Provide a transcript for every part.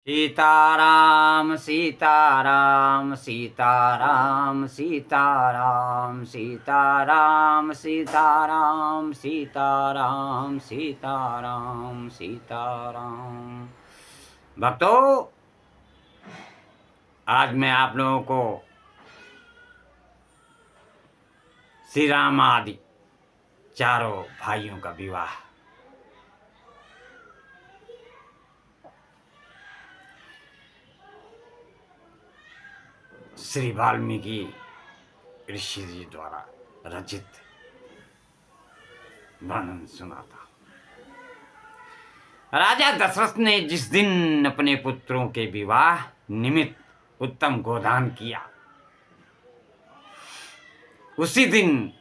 सीताराम सीताराम सीताराम सीताराम सीताराम सीताराम सीताराम सीताराम सीताराम। भक्तों, आज मैं आप लोगों को श्री राम आदि चारों भाइयों का विवाह श्री वाल्मीकि ऋषि जी द्वारा रचित वर्णन सुना था। राजा दशरथ ने जिस दिन अपने पुत्रों के विवाह निमित्त उत्तम गोदान किया, उसी दिन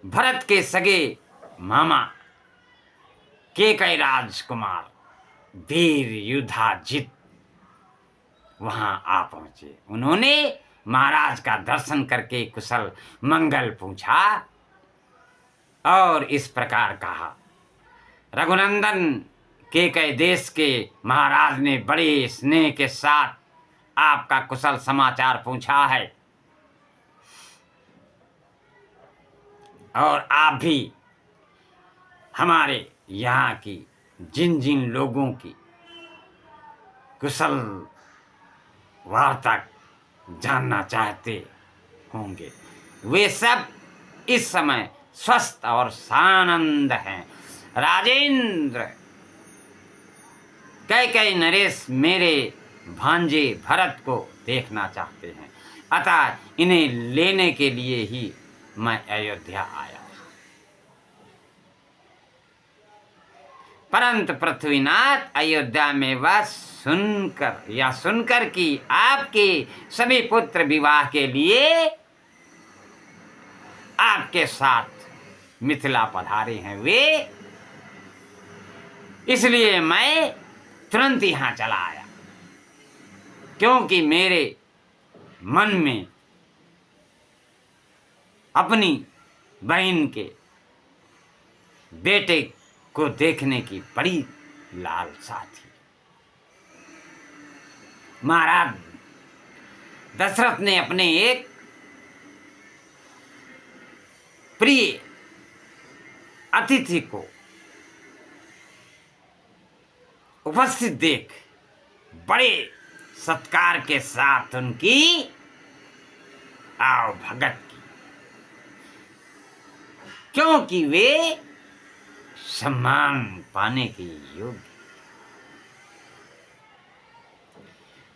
भरत के सगे मामा केकई राजकुमार वीर युधाजित वहां आ पहुंचे। उन्होंने महाराज का दर्शन करके कुशल मंगल पूछा और इस प्रकार कहा, रघुनंदन, केकई देश के महाराज ने बड़े स्नेह के साथ आपका कुशल समाचार पूछा है और आप भी हमारे यहाँ की जिन जिन लोगों की कुशल वार्ता जानना चाहते होंगे, वे सब इस समय स्वस्थ और सानंद हैं। राजेंद्र, कैकेयी नरेश मेरे भांजे भरत को देखना चाहते हैं, अतः इन्हें लेने के लिए ही मैं अयोध्या आया। परंतु पृथ्वीनाथ, अयोध्या में वह सुनकर कि आपके सभी पुत्र विवाह के लिए आपके साथ मिथिला पधारे हैं, वे इसलिए मैं तुरंत यहाँ चला आया, क्योंकि मेरे मन में अपनी बहन के बेटे को देखने की बड़ी लालसा थी। महाराज दशरथ ने अपने एक प्रिय अतिथि को उपस्थित देख बड़े सत्कार के साथ उनकी आवभगत की, क्योंकि वे सम्मान पाने के योग्य।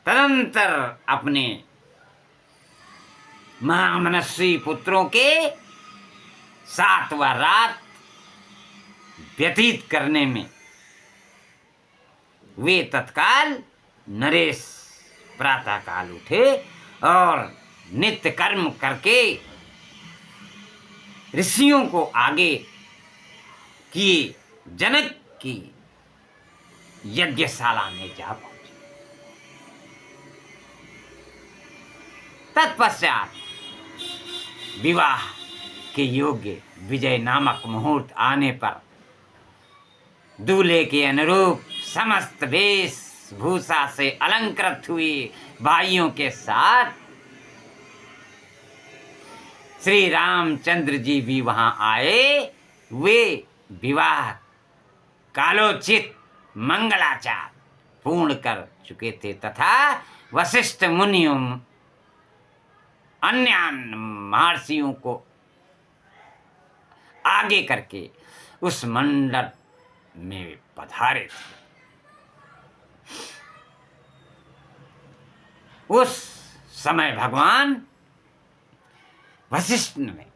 तदंतर अपने महामनस्वी पुत्रों के साथ वह रात व्यतीत करने में वे तत्काल नरेश प्रातः काल उठे और नित्य कर्म करके ऋषियों को आगे किए जनक की यज्ञशाला में जा पहुंचे। तत्पश्चात विवाह के योग्य विजय नामक मुहूर्त आने पर दूल्हे के अनुरूप समस्त वेशभूषा से अलंकृत हुए भाइयों के साथ श्री रामचंद्र जी भी वहां आए। वे विवाह कालोचित मंगलाचार पूर्ण कर चुके थे तथा वशिष्ठ मुनियों अन्य महर्षियों को आगे करके उस मंडप में पधारे थे। उस समय भगवान वशिष्ठ ने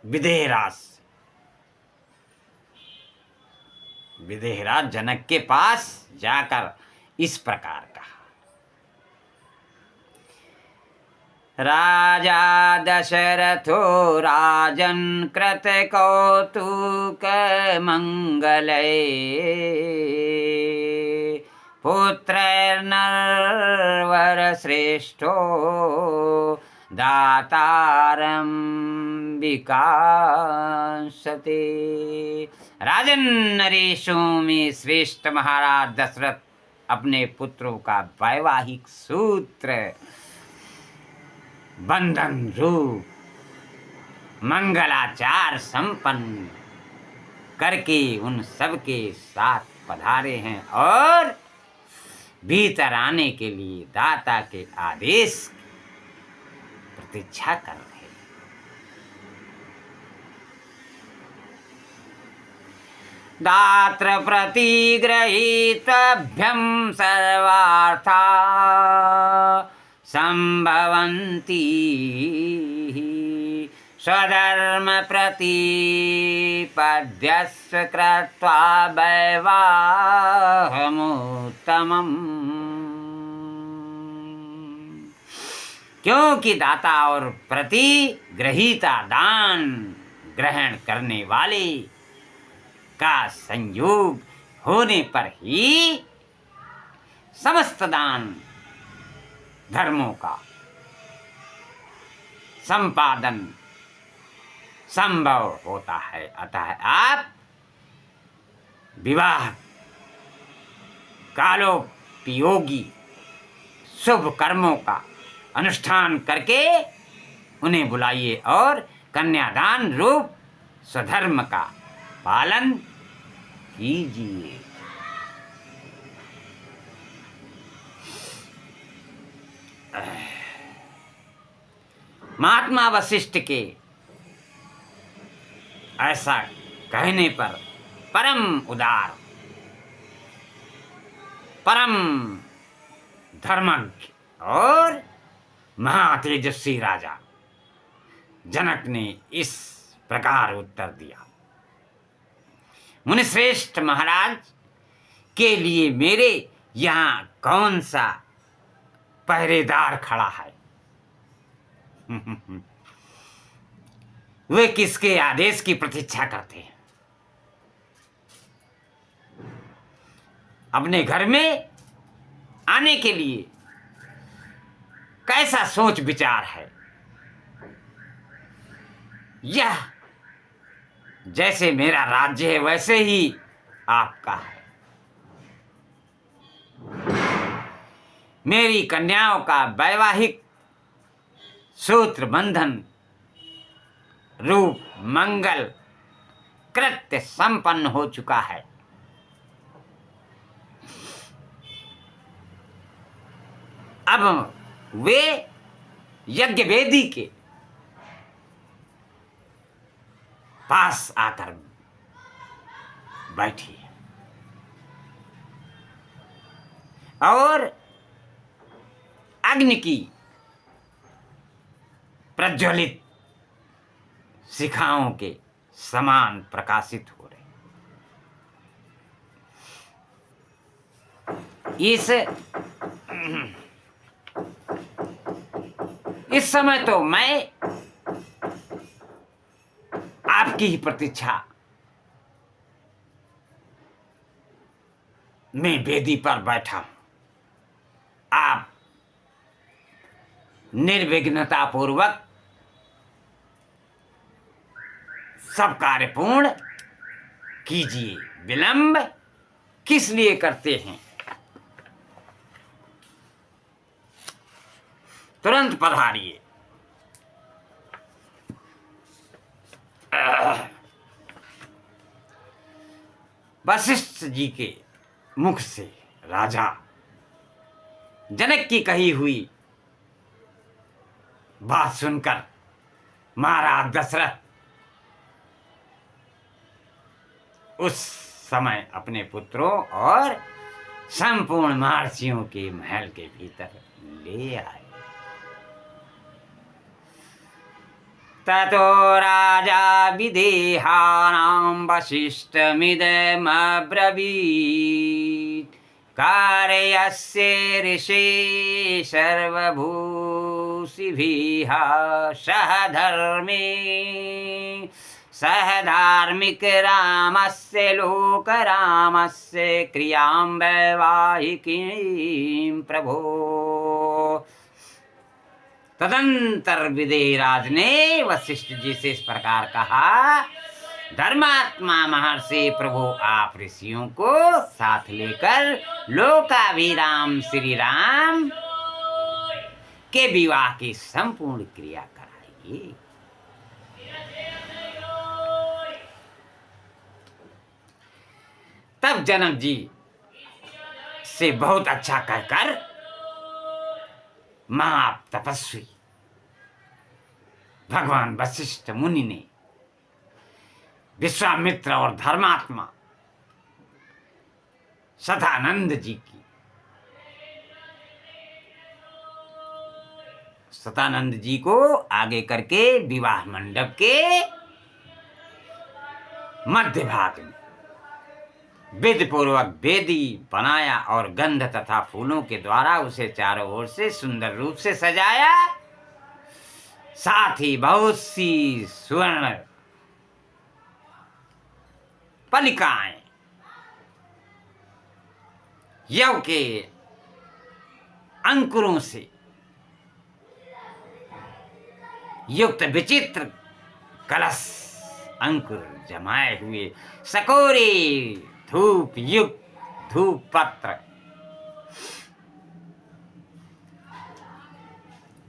विदेहराज जनक के पास जाकर इस प्रकार कहा, राजा दशरथो राजन कृत कौतुक मंगले पुत्र नरवर श्रेष्ठो दातारम विकासते। राजन नरेशों में श्रेष्ठ महाराज दशरथ अपने पुत्रों का वैवाहिक सूत्र बंधन रूप मंगलाचार संपन्न करके उन सबके साथ पधारे हैं और भीतर आने के लिए दाता के आदेश की प्रतीक्षा कर रहे हैं। दात्र प्रतिगृहीतभ्यं सर्वार्था संभवन्ति स्वधर्म प्रतिपद्यस्व कृत्वा वैवाहमुत्तमम्। क्योंकि दाता और प्रतिग्रहीता दान ग्रहण करने वाले का संयोग होने पर ही समस्त दान धर्मों का संपादन संभव होता है। अतः आप विवाह कालोपयोगी शुभ कर्मों का अनुष्ठान करके उन्हें बुलाइए और कन्यादान रूप स्वधर्म का पालन कीजिए। महात्मा वशिष्ठ के ऐसा कहने पर परम उदार परम धर्मज्ञ और महातेजस्वी राजा जनक ने इस प्रकार उत्तर दिया। मुनिश्रेष्ठ महाराज के लिए मेरे यहाँ कौन सा पहरेदार खड़ा है? वे किसके आदेश की प्रतीक्षा करते हैं? अपने घर में आने के लिए कैसा सोच विचार है? यह जैसे मेरा राज्य है वैसे ही आपका है। मेरी कन्याओं का वैवाहिक सूत्र बंधन रूप मंगल कृत्य संपन्न हो चुका है। अब वे यज्ञ वेदी के पास आकर बैठी और अग्नि की प्रज्वलित शिखाओं के समान प्रकाशित हो रहे। इस समय तो मैं आपकी ही प्रतीक्षा में वेदी पर बैठा हूं। आप निर्विघ्नता पूर्वक सब कार्य पूर्ण कीजिए। विलंब किस लिए करते हैं? तुरंत पधारिए। वशिष्ठ जी के मुख से राजा जनक की कही हुई बात सुनकर महाराज दशरथ उस समय अपने पुत्रों और संपूर्ण महर्षियों के महल के भीतर ले आए। ततो राजा विदेहानां वसिष्ठमिदमब्रवीत् कार्यस्य ऋषे सर्वभूषिभिः सह धर्मे सह धार्मिक रामस्य लोकरामस्य क्रियां वैवाहिकीं प्रभो। तदंतर विदेहराज ने वशिष्ठ जी से इस प्रकार कहा, धर्मात्मा महर्षि प्रभु आप ऋषियों को साथ लेकर लोकाभिराम श्री राम के विवाह की संपूर्ण क्रिया कराइए। तब जनक जी से बहुत अच्छा कहकर महाप तपस्वी भगवान वशिष्ठ मुनि ने विश्वामित्र और धर्मात्मा सदानंद जी की सतानंद जी को आगे करके विवाह मंडप के मध्य भाग में विधि पूर्वक वेदी बनाया और गंध तथा फूलों के द्वारा उसे चारों ओर से सुंदर रूप से सजाया। साथ ही बहुत सी स्वर्ण पलिकाएं यव के अंकुरों से युक्त विचित्र कलश अंकुर जमाए हुए सकोरे धूप युक्त धूप पत्र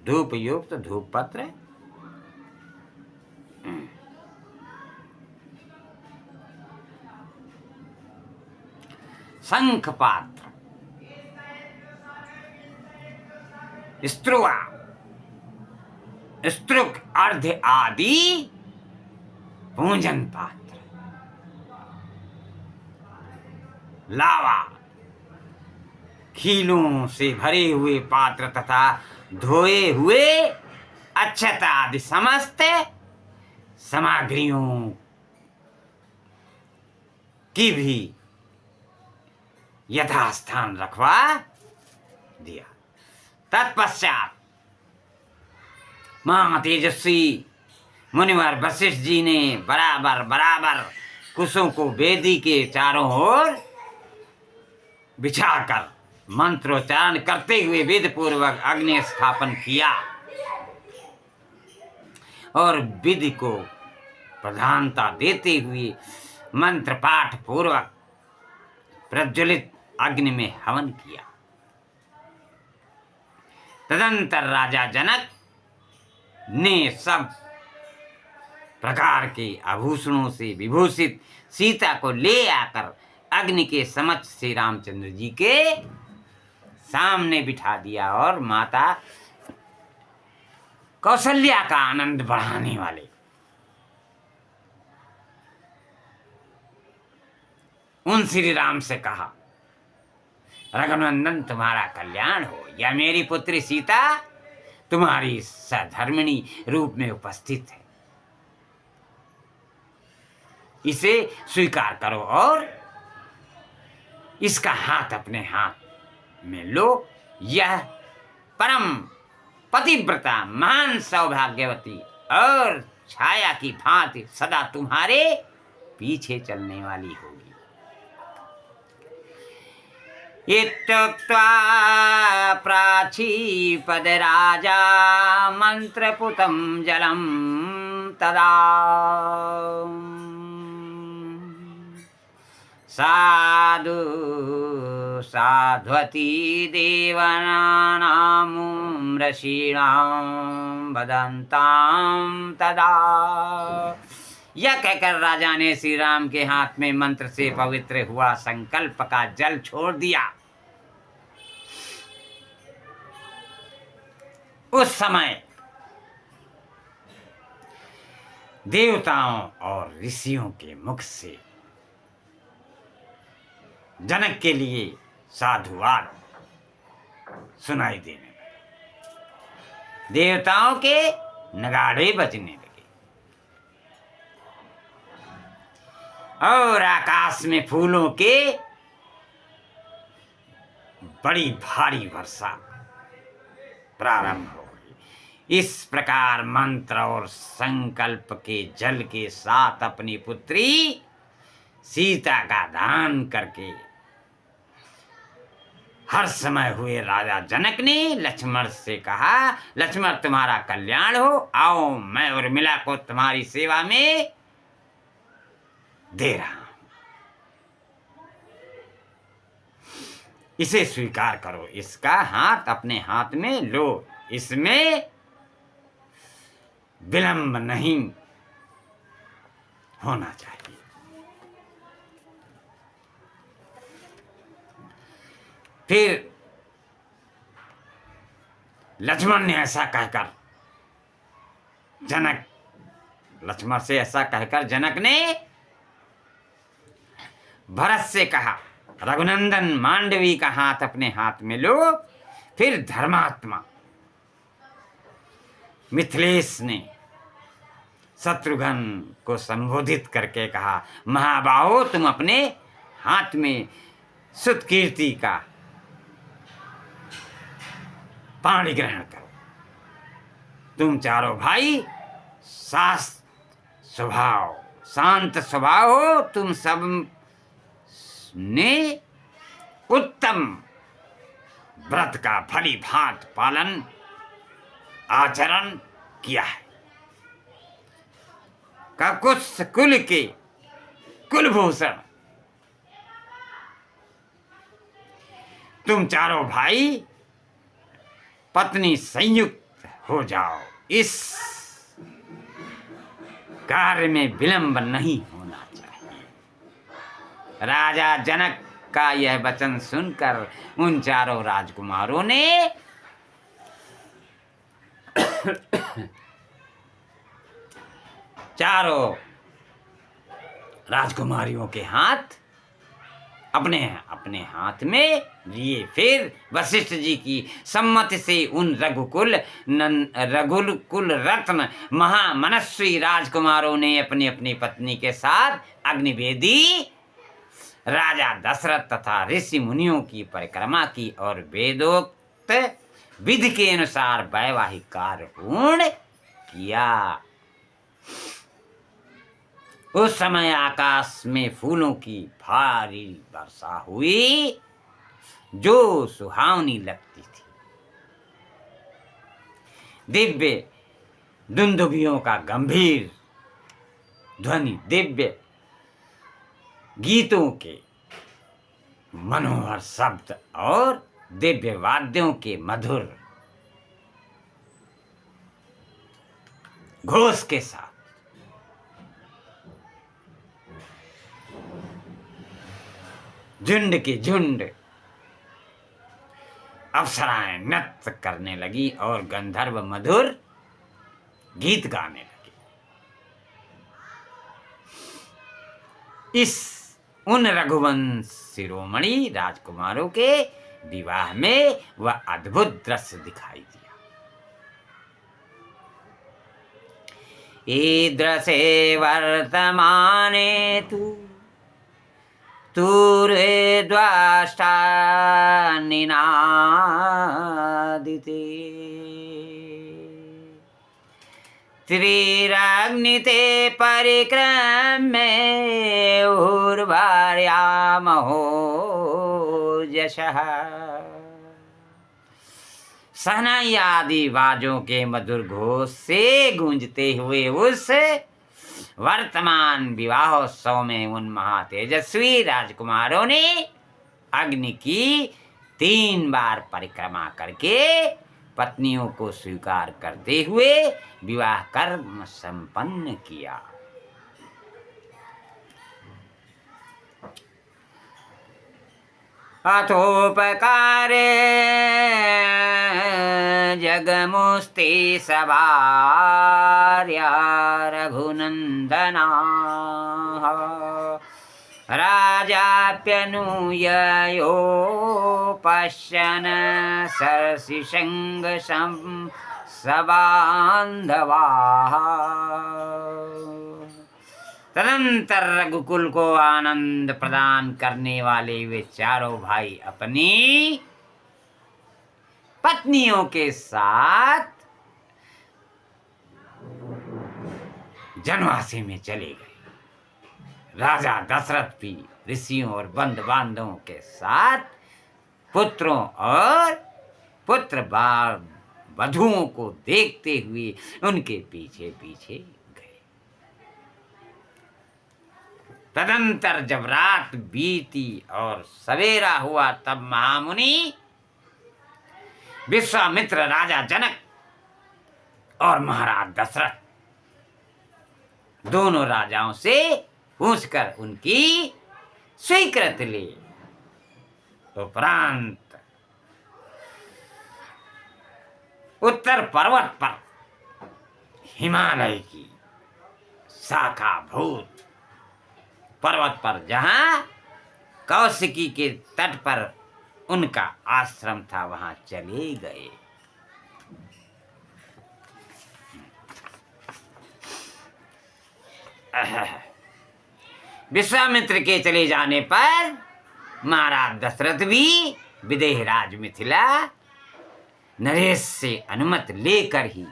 धूप युक्त धूप पत्र शंख पात्र स्त्रुआ स्त्रुक अर्ध आदि पूजन पात्र लावा खीलों से भरे हुए पात्र तथा धोए हुए अक्षता आदि समस्त सामग्रियों की भी यथास्थान रखवा दिया। तत्पश्चात महातेजस्वी मुनिवर वशिष्ठ जी ने बराबर बराबर कुशों को वेदी के चारों ओर बिछाकर मंत्रोच्चारण करते हुए विधि पूर्वक अग्नि स्थापन किया और विधि को प्रधानता देते हुए मंत्र पाठ पूर्वक प्रज्वलित अग्नि में हवन किया। तदंतर राजा जनक ने सब प्रकार के आभूषणों से विभूषित सीता को ले आकर अग्नि के समक्ष श्री रामचंद्र जी के सामने बिठा दिया और माता कौशल्या का आनंद बढ़ाने वाले उन श्री राम से कहा, रघुनंदन तुम्हारा कल्याण हो, या मेरी पुत्री सीता तुम्हारी सधर्मिणी रूप में उपस्थित है, इसे स्वीकार करो और इसका हाथ अपने हाथ में लो। यह परम पतिव्रता महान सौभाग्यवती और छाया की भांति सदा तुम्हारे पीछे चलने वाली होगी। इत्युक्त्वा प्राचीपद राजा मंत्रपुतं जलम तदा साधु साध्वती देवानां ऋषीणां वदन्तां तदा। यह कहकर राजा ने श्री राम के हाथ में मंत्र से पवित्र हुआ संकल्प का जल छोड़ दिया। उस समय देवताओं और ऋषियों के मुख से जनक के लिए साधुवाद सुनाई देने लगे। देवताओं के नगाड़े बजने लगे और आकाश में फूलों के बड़ी भारी वर्षा प्रारंभ हो गई। इस प्रकार मंत्र और संकल्प के जल के साथ अपनी पुत्री सीता का दान करके हर समय हुए राजा जनक ने लक्ष्मण से कहा, लक्ष्मण तुम्हारा कल्याण हो, आओ मैं उर्मिला को तुम्हारी सेवा में दे रहा हूं, इसे स्वीकार करो, इसका हाथ अपने हाथ में लो, इसमें विलंब नहीं होना चाहिए। फिर लक्ष्मण ने ऐसा कहकर लक्ष्मण से ऐसा कहकर जनक ने भरत से कहा, रघुनंदन मांडवी का हाथ अपने हाथ में लो। फिर धर्मात्मा मिथिलेश ने शत्रुघ्न को संबोधित करके कहा, महाबाहो, तुम अपने हाथ में सुतकीर्ति का पाणी ग्रहण करो। तुम चारों भाई शांत स्वभाव हो, तुम सब ने उत्तम व्रत का भली भांत पालन आचरण किया है। ककुत्स कुल के कुलभूषण तुम चारों भाई पत्नी संयुक्त हो जाओ, इस कार्य में विलंब नहीं होना चाहिए। राजा जनक का यह वचन सुनकर उन चारों राजकुमारों ने चारों राजकुमारियों के हाथ अपने अपने हाथ में लिए। फिर वशिष्ठ जी की सम्मति से उन रघुकुल रत्न महामनस्वी राजकुमारों ने अपनी अपनी पत्नी के साथ अग्निवेदी राजा दशरथ तथा ऋषि मुनियों की परिक्रमा की और वेदोक्त विधि के अनुसार वैवाहिक कार्य पूर्ण किया। उस समय आकाश में फूलों की भारी वर्षा हुई जो सुहावनी लगती थी। दिव्य दुंदुभियों का गंभीर ध्वनि, दिव्य गीतों के मनोहर शब्द और दिव्य वाद्यों के मधुर घोष के साथ झुंड के झुंड अप्सराएं नृत्य करने लगी और गंधर्व मधुर गीत गाने लगे। उन रघुवंश शिरोमणि राजकुमारों के विवाह में वह अद्भुत दृश्य दिखाई दिया। ईदृशे वर्तमाने तूरे द्वाष्टा निनादिते त्रिरग्निते परिक्रम्य उर्वार्यामहो यशः। शहनाई आदि बाजों के मधुर घोष से गूंजते हुए उस वर्तमान विवाहोत्सव में उन महातेजस्वी राजकुमारों ने अग्नि की 3 बार परिक्रमा करके पत्नियों को स्वीकार करते हुए विवाह कर्म संपन्न किया। अथोपकारे जगमुस्ते सवार्या रघुनंदना राजाप्यनुययो पश्यन् सरसिशंग सबान्धवाः। तदंतर रघुकुल को आनंद प्रदान करने वाले वे चारों भाई अपनी पत्नियों के साथ जनवासी में चले गए। राजा दशरथ भी ऋषियों और बंधु बांधवों के साथ पुत्रों और पुत्र वधुओं को देखते हुए उनके पीछे पीछे गए। तदंतर जब रात बीती और सवेरा हुआ, तब महामुनि विश्वामित्र, राजा जनक और महाराज दशरथ दोनों राजाओं से पूछकर उनकी स्वीकृति ली। उपरांत उत्तर पर्वत पर हिमालय की शाखाभूत पर्वत पर, जहां कौशिकी के तट पर उनका आश्रम था, वहां चले गए। विश्वामित्र के चले जाने पर महाराज दशरथ भी विदेह राज मिथिला नरेश से अनुमति लेकर ही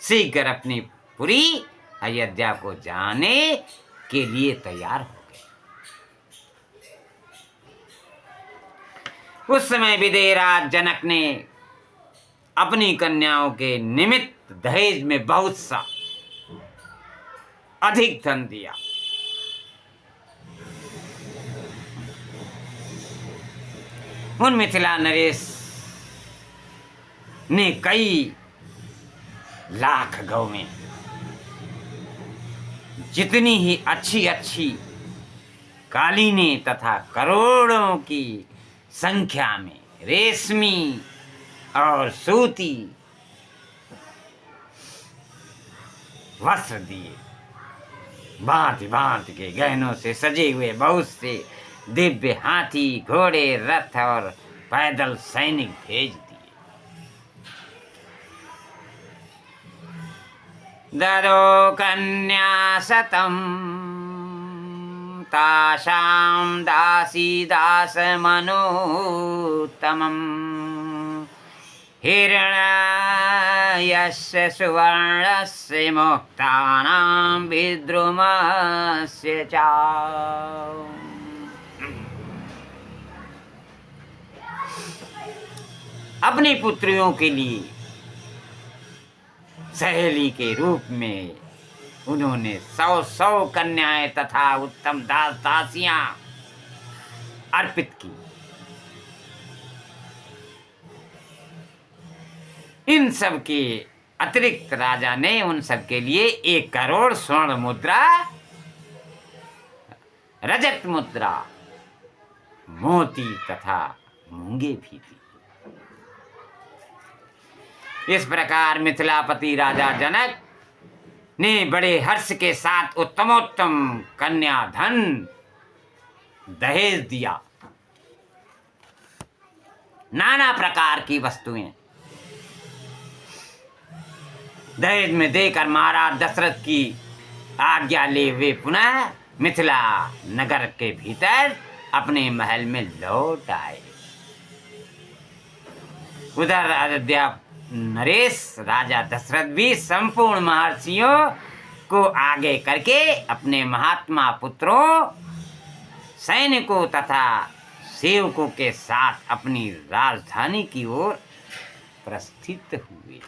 शीघ्र अपनी पुरी अयोध्या को जाने के लिए तैयार हो गए। उस समय विदेहराज जनक ने अपनी कन्याओं के निमित्त दहेज में बहुत सा अधिक धन दिया। उन मिथिला नरेश ने कई लाख गौवें, जितनी ही अच्छी अच्छी कालीनें तथा करोड़ों की संख्या में रेशमी और सूती वस्त्र दिए। भांति भांति के गहनों से सजे हुए बहुत से दिव्य हाथी, घोड़े, रथ और पैदल सैनिक भेज दिए। ददो कन्या शतम तासां दासी दास मनोत्तमम् हिरण्यस्य सुवर्णस्य मुक्तानां विद्रुमस्य च। अपनी पुत्रियों के लिए सहेली के रूप में उन्होंने 100 कन्याएं तथा उत्तम दास दासियां अर्पित की। इन सब के अतिरिक्त राजा ने उन सब के लिए 1 करोड़ स्वर्ण मुद्रा, रजत मुद्रा, मोती तथा मूंगे भी दी। इस प्रकार मिथिलापति राजा जनक ने बड़े हर्ष के साथ उत्तमोत्तम कन्या धन दहेज दिया। नाना प्रकार की वस्तुएं दहेज में देकर महाराज दशरथ की आज्ञा ले वे पुनः मिथिला नगर के भीतर अपने महल में लौट आए। उधर अयोध्या नरेश राजा दशरथ भी संपूर्ण महर्षियों को आगे करके अपने महात्मा पुत्रों, सैनिकों तथा सेवकों के साथ अपनी राजधानी की ओर प्रस्थित हुए।